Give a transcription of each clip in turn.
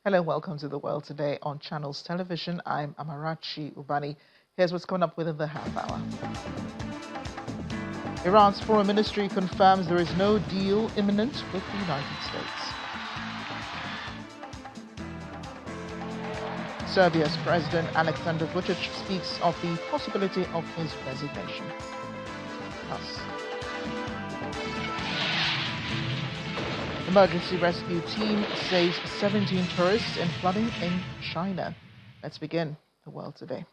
Hello, welcome to the world today on Channels Television. I'm Amarachi Ubani. Here's what's coming up within the half hour. Iran's foreign ministry confirms there is no deal imminent with the United States. Serbia's President Aleksandar Vučić speaks of the possibility of his resignation. Plus, emergency rescue team saves 17 tourists in flooding in China. Let's begin the world today.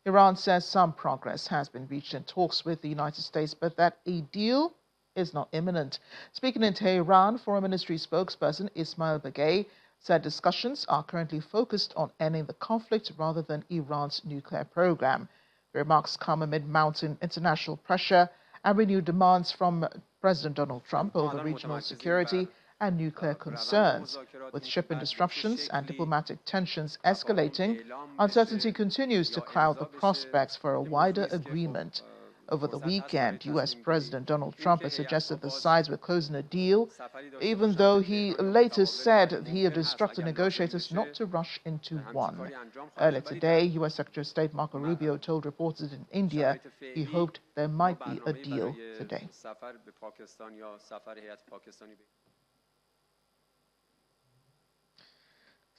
Iran says some progress has been reached in talks with the United States, but that a deal is not imminent. Speaking in Tehran, Foreign Ministry spokesperson Ismail Bagay said discussions are currently focused on ending the conflict rather than Iran's nuclear program. The remarks come amid mounting international pressure and renewed demands from President Donald Trump over regional security and nuclear concerns. With shipping disruptions and diplomatic tensions escalating, uncertainty continues to cloud the prospects for a wider agreement. Over the weekend, U.S. President Donald Trump has suggested the sides were closing a deal, even though he later said he had instructed negotiators not to rush into one. Earlier today, U.S. Secretary of State Marco Rubio told reporters in India he hoped there might be a deal today.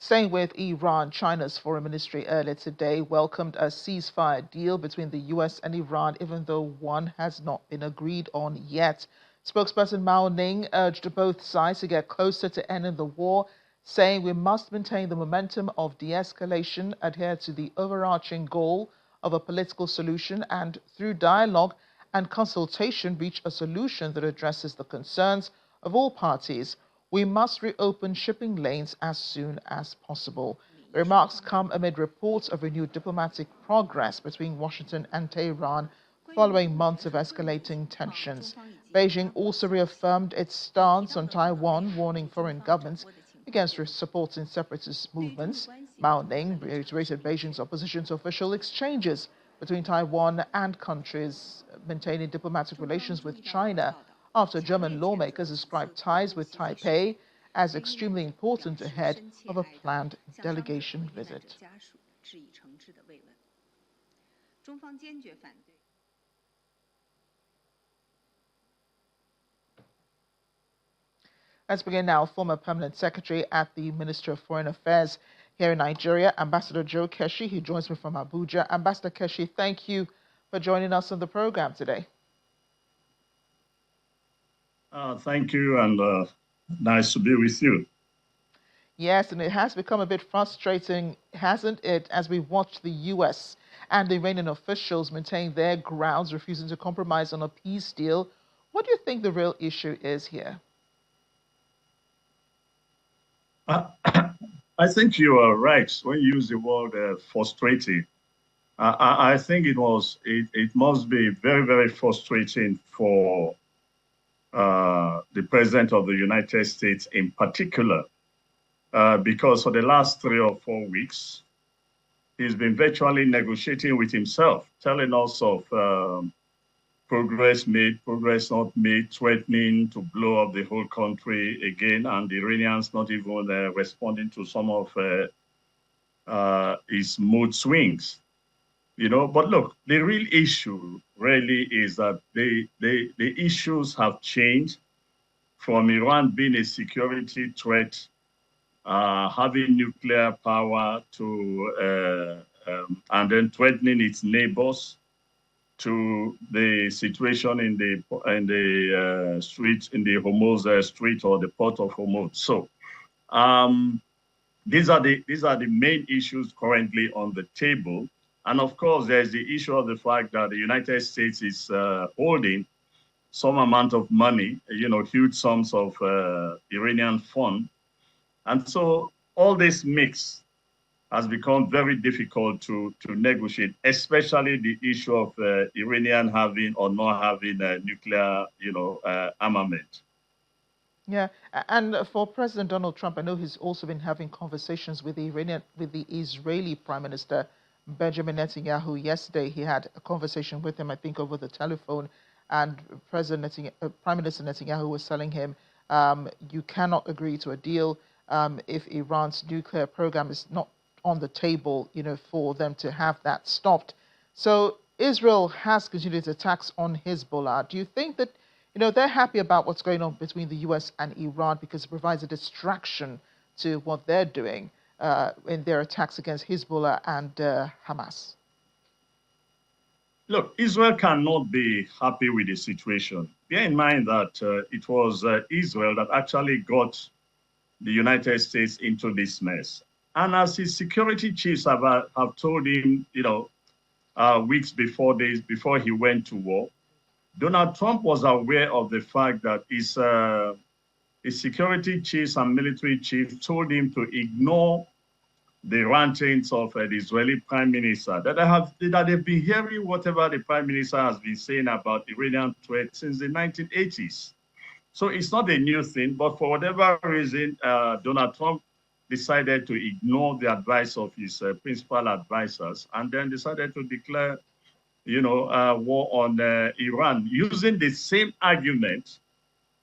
Staying with Iran, China's foreign ministry earlier today welcomed a ceasefire deal between the U.S. and Iran, even though one has not been agreed on yet. Spokesperson Mao Ning urged both sides to get closer to ending the war, saying we must maintain the momentum of de-escalation, adhere to the overarching goal of a political solution, and through dialogue and consultation reach a solution that addresses the concerns of all parties. We must reopen shipping lanes as soon as possible. The remarks come amid reports of renewed diplomatic progress between Washington and Tehran following months of escalating tensions. Beijing also reaffirmed its stance on Taiwan, warning foreign governments against supporting separatist movements. Mao Ning reiterated Beijing's opposition to official exchanges between Taiwan and countries maintaining diplomatic relations with China, after German lawmakers described ties with Taipei as extremely important ahead of a planned delegation visit. Let's begin now. Former Permanent Secretary at the Ministry of Foreign Affairs here in Nigeria, Ambassador Joe Keshi. He joins me from Abuja. Ambassador Keshi, thank you for joining us on the program today. Thank you, and nice to be with you. Yes, and it has become a bit frustrating, hasn't it, as we watch the U.S. and the Iranian officials maintain their grounds, refusing to compromise on a peace deal. What do you think the real issue is here? I think you are right when you use the word frustrating. I think it must be very, very frustrating for the President of the United States in particular, because for the last 3 or 4 weeks, he's been virtually negotiating with himself, telling us of progress made, progress not made, threatening to blow up the whole country again, and the Iranians not even responding to some of his mood swings. You know, but look, the real issue really is that the issues have changed from Iran being a security threat, having nuclear power, to and then threatening its neighbors, to the situation in the street, in the Hormuz Strait or the port of Hormuz. So these are the main issues currently on the table. And of course, there's the issue of the fact that the United States is holding some amount of money, huge sums of Iranian fund. And so all this mix has become very difficult to negotiate, especially the issue of Iranian having or not having nuclear, armament. Yeah, and for President Donald Trump, I know he's also been having conversations with the Israeli Prime Minister Benjamin Netanyahu. Yesterday, he had a conversation with him, I think, over the telephone, and Prime Minister Netanyahu was telling him, you cannot agree to a deal if Iran's nuclear program is not on the table, for them to have that stopped. So Israel has continued its attacks on Hezbollah. Do you think that, they're happy about what's going on between the U.S. and Iran because it provides a distraction to what they're doing in their attacks against Hezbollah and Hamas? Look, Israel cannot be happy with the situation. Bear in mind that it was Israel that actually got the United States into this mess. And as his security chiefs have told him, weeks before this, before he went to war, Donald Trump was aware of the fact that his security chiefs and military chiefs told him to ignore the rantings of the Israeli prime minister, that they've been hearing whatever the prime minister has been saying about Iranian threat since the 1980s. So it's not a new thing, but for whatever reason, Donald Trump decided to ignore the advice of his principal advisors and then decided to declare, war on Iran using the same argument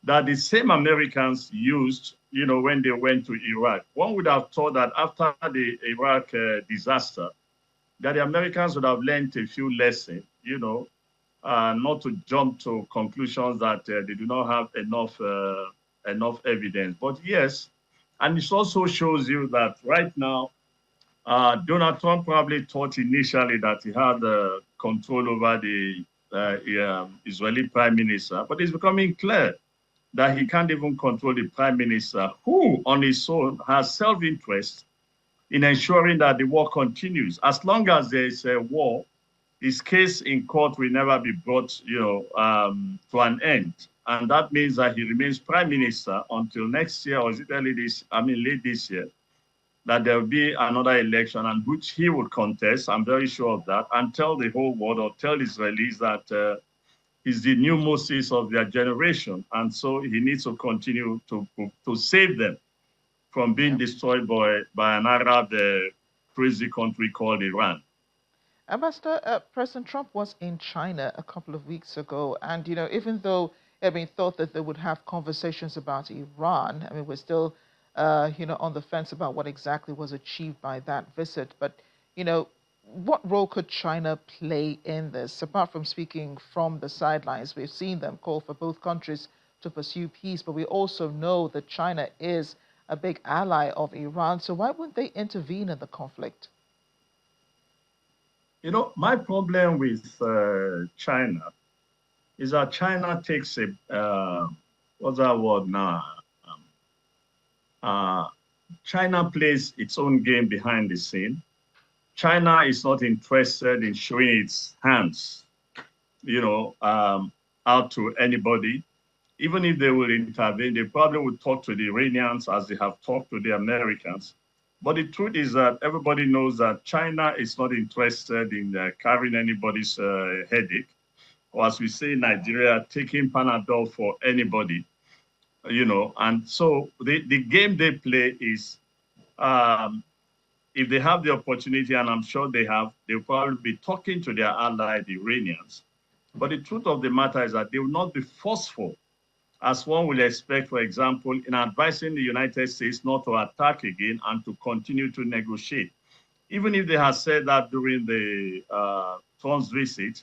that the same Americans used, when they went to Iraq. One would have thought that after the Iraq disaster, that the Americans would have learned a few lessons, not to jump to conclusions that they do not have enough evidence. But yes, and it also shows you that right now, Donald Trump probably thought initially that he had control over the Israeli prime minister, but it's becoming clear that he can't even control the prime minister, who on his own has self-interest in ensuring that the war continues. As long as there is a war, his case in court will never be brought, to an end. And that means that he remains prime minister until next year, or is it late this year, that there will be another election and which he would contest. I'm very sure of that, and tell the whole world or tell Israelis that he's the new Moses of their generation. And so he needs to continue to save them from being destroyed by an Arab crazy country called Iran. Ambassador, President Trump was in China a couple of weeks ago, and even though it had been thought that they would have conversations about Iran, I mean, we're still, on the fence about what exactly was achieved by that visit. But what role could China play in this? Apart from speaking from the sidelines, we've seen them call for both countries to pursue peace, but we also know that China is a big ally of Iran. So why wouldn't they intervene in the conflict? My problem with China is that China takes what's that word now? China plays its own game behind the scene. China is not interested in showing its hands, out to anybody. Even if they will intervene, they probably would talk to the Iranians as they have talked to the Americans. But the truth is that everybody knows that China is not interested in carrying anybody's headache, or as we say in Nigeria, taking Panadol for anybody, And so the game they play is, if they have the opportunity, and I'm sure they have, they'll probably be talking to their allied Iranians. But the truth of the matter is that they will not be forceful, as one will expect, for example, in advising the United States not to attack again and to continue to negotiate. Even if they had said that during the Trump's visit,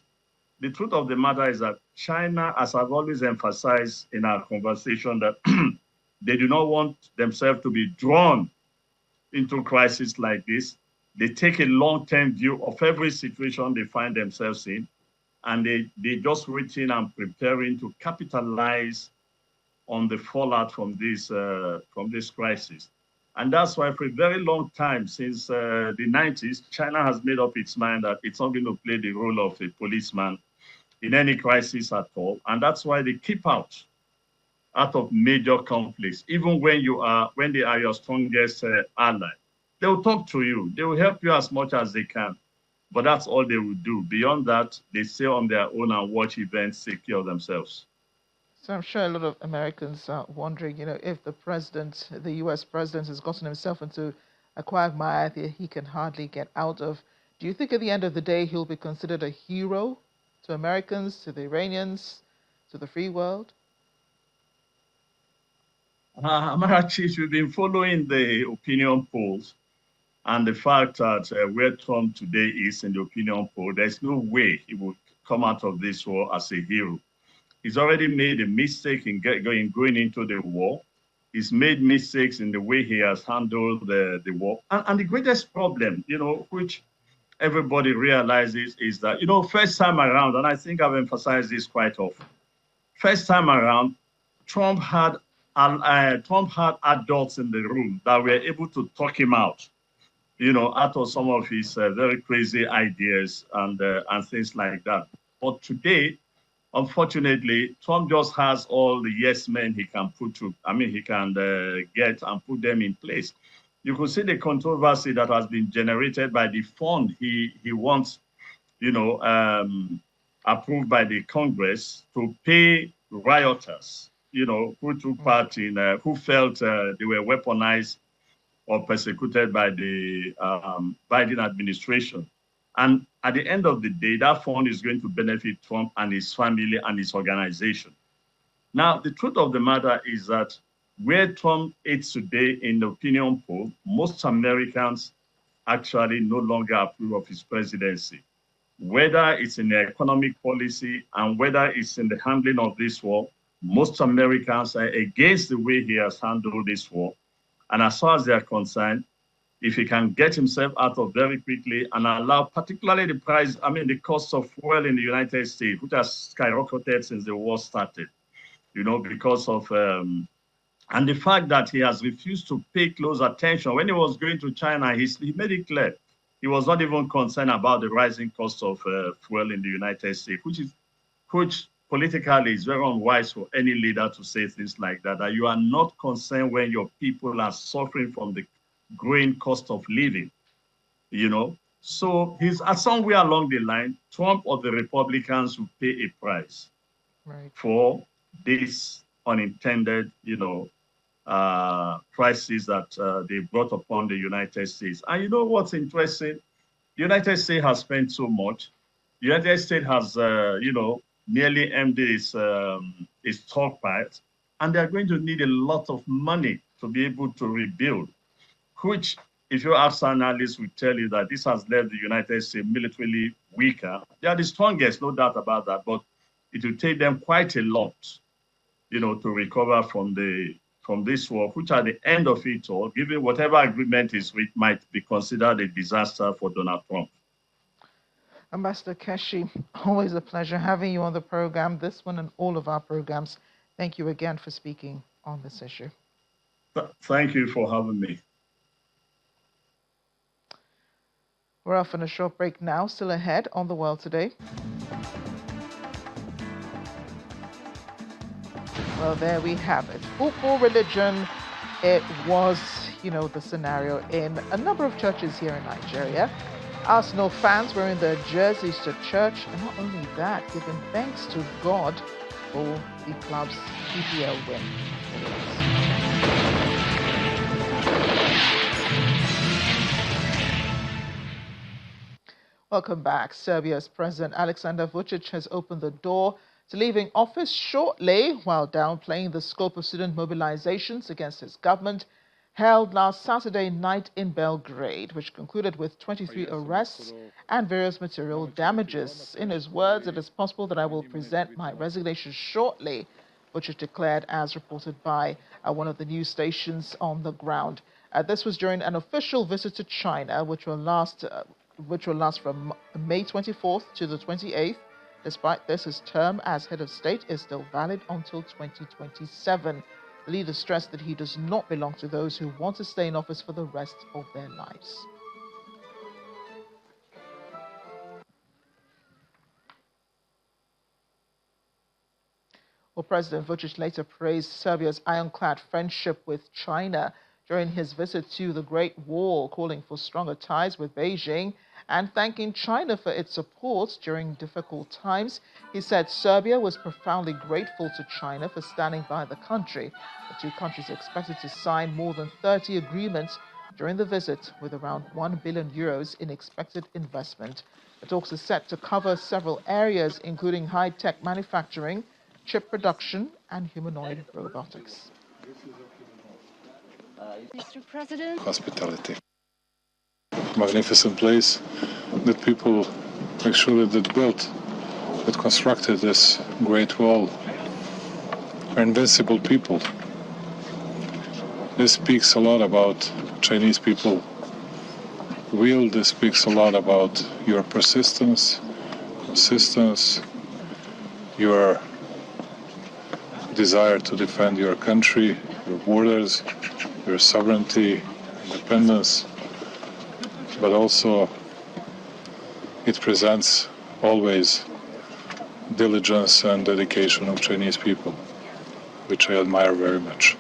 the truth of the matter is that China, as I've always emphasized in our conversation, that they do not want themselves to be drawn into crisis like this. They take a long-term view of every situation they find themselves in, and they just waiting and preparing to capitalize on the fallout from this crisis. And that's why for a very long time, since the 90s, China has made up its mind that it's not going to play the role of a policeman in any crisis at all. And that's why they keep out of major conflicts, even when they are your strongest ally. They will talk to you. They will help you as much as they can. But that's all they will do. Beyond that, they stay on their own and watch events take care of themselves. So I'm sure a lot of Americans are wondering, if the U.S. president has gotten himself into a quagmire that he can hardly get out of. Do you think at the end of the day he'll be considered a hero to Americans, to the Iranians, to the free world? Amarachi, we've been following the opinion polls and the fact that where Trump today is in the opinion poll, there's no way he would come out of this war as a hero. He's already made a mistake in going into the war. He's made mistakes in the way he has handled the war. And the greatest problem, which everybody realizes is that, first time around, and I think I've emphasized this quite often, first time around, Trump had adults in the room that were able to talk him out, out of some of his very crazy ideas and things like that. But today, unfortunately, Trump just has all the yes men he can he can get and put them in place. You could see the controversy that has been generated by the fund he wants, approved by the Congress to pay rioters, who took part in, who felt they were weaponized or persecuted by the Biden administration. And at the end of the day, that fund is going to benefit Trump and his family and his organization. Now, the truth of the matter is that where Trump is today in the opinion poll, most Americans actually no longer approve of his presidency. Whether it's in the economic policy and whether it's in the handling of this war, most Americans are against the way he has handled this war. And as far as they are concerned, if he can get himself out of very quickly and allow, particularly the cost of fuel in the United States, which has skyrocketed since the war started, because of, and the fact that he has refused to pay close attention. When he was going to China, he made it clear he was not even concerned about the rising cost of fuel in the United States, which politically is very unwise for any leader to say things like that, that you are not concerned when your people are suffering from the growing cost of living, So he's somewhere along the line, Trump or the Republicans will pay a price for this unintended, crisis that they brought upon the United States. And you know what's interesting? The United States has spent so much. The United States has, nearly emptied its stockpiles, and they're going to need a lot of money to be able to rebuild, which, if you ask analysts, will tell you that this has left the United States militarily weaker. They are the strongest, no doubt about that, but it will take them quite a lot, to recover from this war, which at the end of it all, given whatever agreement is reached, might be considered a disaster for Donald Trump. Ambassador Keshi, always a pleasure having you on the program, this one and all of our programs. Thank you again for speaking on this issue. Thank you for having me. We're off on a short break now, still ahead on The World Today. Well, there we have it. Football religion, it was, the scenario in a number of churches here in Nigeria. Arsenal fans wearing their jerseys to church, and not only that, giving thanks to God for the club's EPL win. Welcome back. Serbia's President Aleksandar Vučić has opened the door to leaving office shortly, while downplaying the scope of student mobilizations against his government held last Saturday night in Belgrade, which concluded with 23 arrests and various material damages. In his words, it is possible that I will present my resignation shortly, Vučić declared, as reported by one of the news stations on the ground. This was during an official visit to China, which will last from May 24th to the 28th. Despite this, his term as head of state is still valid until 2027. The leader stressed that he does not belong to those who want to stay in office for the rest of their lives. Well, President Vučić later praised Serbia's ironclad friendship with China during his visit to the Great Wall, calling for stronger ties with Beijing and thanking China for its support during difficult times. He said Serbia was profoundly grateful to China for standing by the country. The two countries are expected to sign more than 30 agreements during the visit, with around €1 billion in expected investment. The talks are set to cover several areas, including high-tech manufacturing, chip production, and humanoid robotics. Mr. President. Hospitality. Magnificent place that people actually that built, that constructed this great wall are invincible people. This speaks a lot about Chinese people. This speaks a lot about your persistence, consistence, your desire to defend your country, your borders, your sovereignty, independence, but also it presents always diligence and dedication of Chinese people, which I admire very much.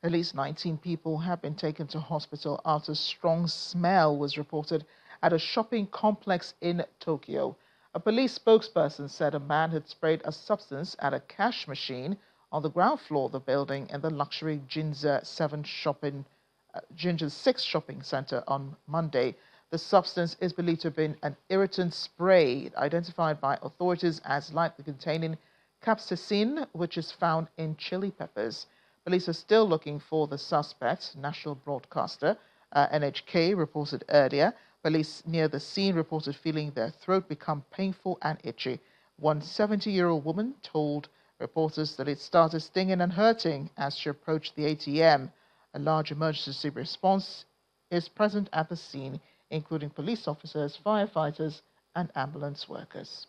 At least 19 people have been taken to hospital after strong smell was reported at a shopping complex in Tokyo. A police spokesperson said a man had sprayed a substance at a cash machine on the ground floor of the building in the luxury Ginza 6 shopping center on Monday. The substance is believed to have been an irritant spray identified by authorities as likely containing capsaicin, which is found in chili peppers. Police are still looking for the suspect, national broadcaster NHK reported earlier. Police near the scene reported feeling their throat become painful and itchy. One 70-year-old woman told reporters that it started stinging and hurting as she approached the ATM. A large emergency response is present at the scene, including police officers, firefighters, and ambulance workers.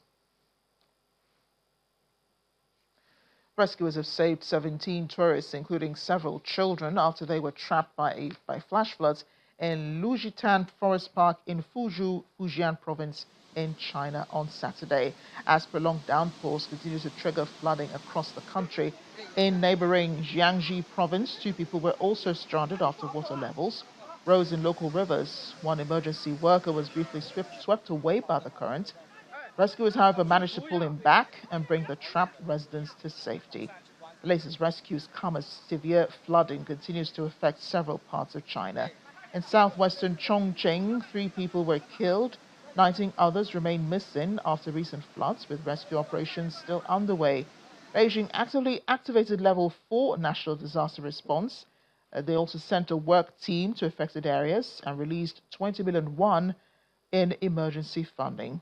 Rescuers have saved 17 tourists, including several children, after they were trapped by flash floods in Lujitan Forest Park in Fuzhou, Fujian province in China on Saturday. As prolonged downpours continue to trigger flooding across the country, in neighboring Jiangxi province, 2 people were also stranded after water levels rose in local rivers. One emergency worker was briefly swept away by the current. Rescuers, however, managed to pull him back and bring the trapped residents to safety. The latest rescues come as severe flooding continues to affect several parts of China. In southwestern Chongqing, 3 people were killed. 19 others remain missing after recent floods, with rescue operations still underway. Beijing actively activated level 4 national disaster response. They also sent a work team to affected areas and released 20 million won in emergency funding.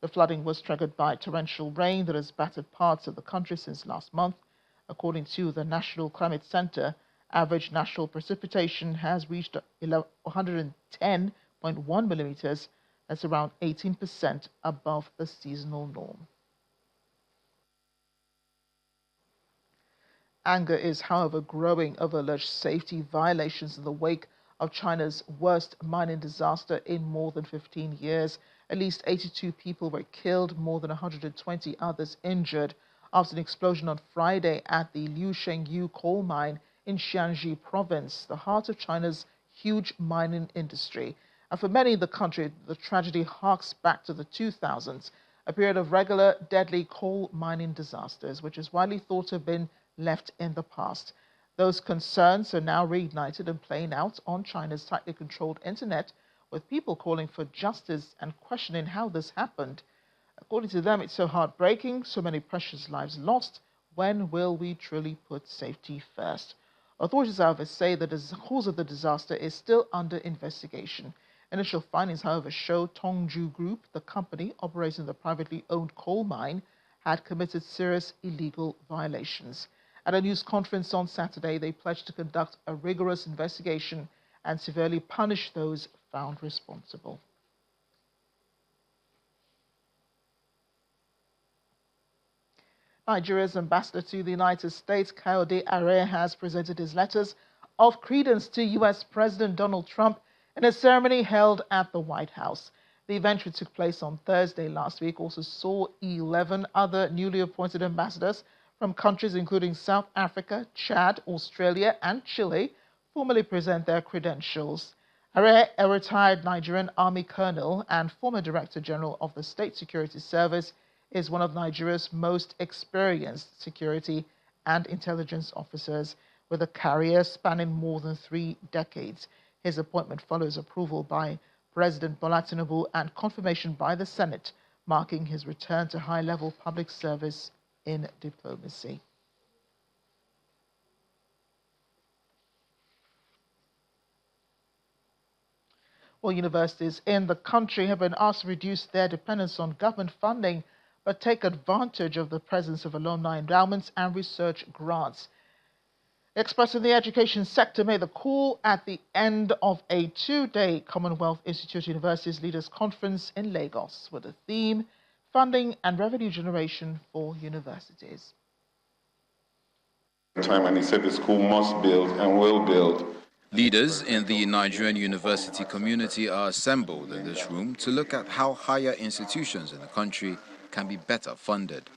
The flooding was triggered by torrential rain that has battered parts of the country since last month. According to the National Climate Center, average national precipitation has reached 110.1 millimeters. That's around 18% above the seasonal norm. Anger is, however, growing over alleged safety violations in the wake of China's worst mining disaster in more than 15 years. At least 82 people were killed, more than 120 others injured after an explosion on Friday at the Liu Shengyu coal mine in Jiangxi province, the heart of China's huge mining industry. And for many in the country, the tragedy harks back to the 2000s, a period of regular, deadly coal mining disasters, which is widely thought to have been left in the past. Those concerns are now reignited and playing out on China's tightly controlled internet, with people calling for justice and questioning how this happened. According to them, it's so heartbreaking, so many precious lives lost. When will we truly put safety first? Authorities, however, say that the cause of the disaster is still under investigation. Initial findings, however, show Tongju Group, the company operating the privately owned coal mine, had committed serious illegal violations. At a news conference on Saturday, they pledged to conduct a rigorous investigation and severely punish those found responsible. Nigeria's ambassador to the United States, Kayode Arre, has presented his letters of credence to U.S. President Donald Trump in a ceremony held at the White House. The event, which took place on Thursday last week, also saw 11 other newly appointed ambassadors from countries including South Africa, Chad, Australia, and Chile formally present their credentials. Arre, a retired Nigerian Army colonel and former Director General of the State Security Service, is one of Nigeria's most experienced security and intelligence officers, with a career spanning more than 3 decades. His appointment follows approval by President Bola Tinubu and confirmation by the Senate, marking his return to high-level public service in diplomacy. Well, universities in the country have been asked to reduce their dependence on government funding, but take advantage of the presence of alumni endowments and research grants. Experts in the education sector made the call at the end of a two-day Commonwealth Institute Universities Leaders Conference in Lagos with the theme Funding and Revenue Generation for Universities. And he said the school must build and will build. Leaders in the Nigerian university community are assembled in this room to look at how higher institutions in the country can be better funded.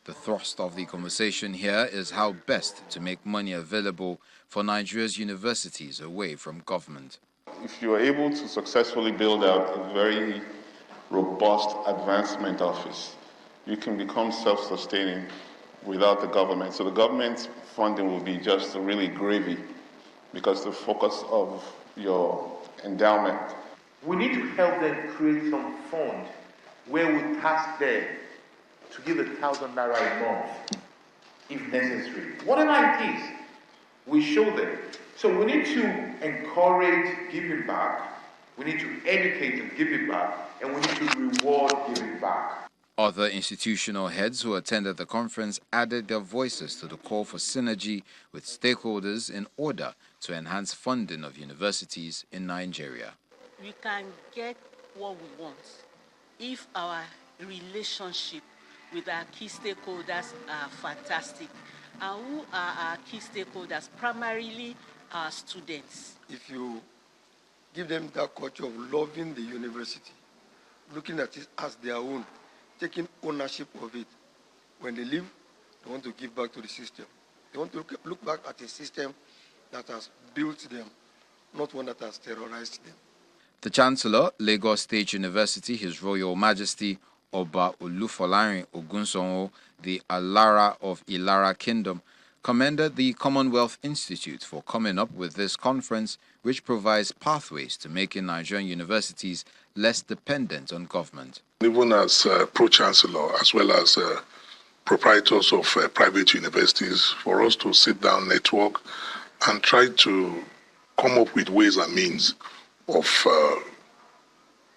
The thrust of the conversation here is how best to make money available for Nigeria's universities away from government. If you are able to successfully build out a very robust advancement office, you can become self-sustaining without the government. So the government's funding will be just really gravy because the focus of your endowment. We need to help them create some fund where we task them to give 1,000 naira a month if necessary. Whatever it is, we show them. So we need to encourage giving back, we need to educate and give it back, and we need to reward giving back. Other institutional heads who attended the conference added their voices to the call for synergy with stakeholders in order to enhance funding of universities in Nigeria. We can get what we want if our relationship with our key stakeholders are fantastic. And who are our key stakeholders? Primarily our students. If you give them that culture of loving the university, looking at it as their own, taking ownership of it. When they leave, they want to give back to the system. They want to look back at a system that has built them, not one that has terrorized them. The Chancellor, Lagos State University, His Royal Majesty Oba Olufolarin Ogunsonwo, the Alara of Ilara Kingdom, commended the Commonwealth Institute for coming up with this conference, which provides pathways to making Nigerian universities less dependent on government. Even as Pro-Chancellor, as well as proprietors of private universities, for us to sit down, network, and try to come up with ways and means of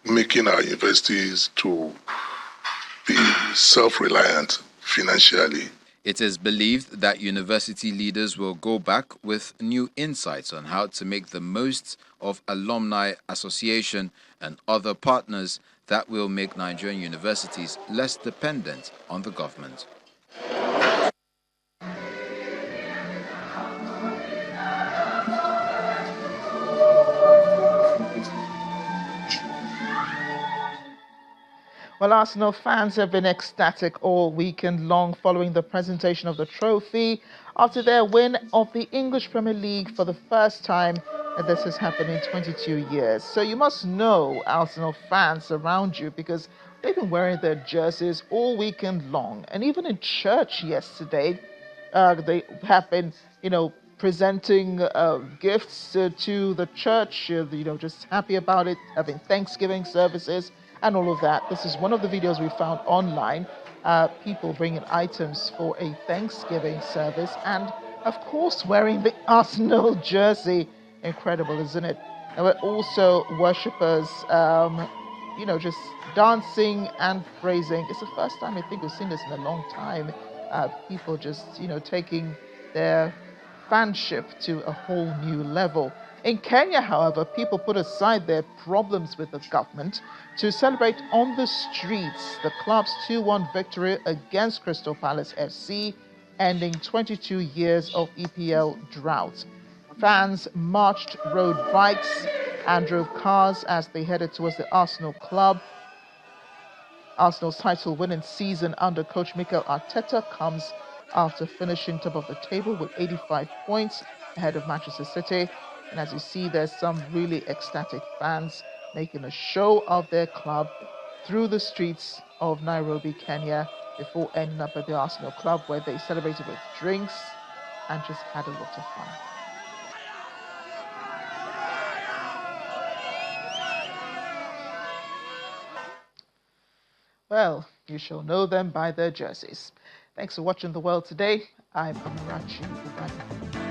making our universities to be self-reliant financially. It is believed that university leaders will go back with new insights on how to make the most of alumni association and other partners that will make Nigerian universities less dependent on the government. Well, Arsenal fans have been ecstatic all weekend long following the presentation of the trophy after their win of the English Premier League for the first time. And this has happened in 22 years. So you must know Arsenal fans around you because they've been wearing their jerseys all weekend long. And even in church yesterday, they have been, presenting gifts to the church, just happy about it, having Thanksgiving services and all of that. This is one of the videos we found online. People bringing items for a Thanksgiving service and, of course, wearing the Arsenal jersey. Incredible, isn't it? And we're also worshippers, just dancing and praising. It's the first time I think we've seen this in a long time. People just, taking their fanship to a whole new level. In Kenya, however, people put aside their problems with the government to celebrate on the streets the club's 2-1 victory against Crystal Palace FC, ending 22 years of EPL drought. Fans marched, rode bikes, and drove cars as they headed towards the Arsenal club. Arsenal's title-winning season under coach Mikel Arteta comes after finishing top of the table with 85 points ahead of Manchester City. And as you see, there's some really ecstatic fans making a show of their club through the streets of Nairobi, Kenya, before ending up at the Arsenal club where they celebrated with drinks and just had a lot of fun. Well, you shall know them by their jerseys. Thanks for watching The World Today. I'm Amarachi Ubani.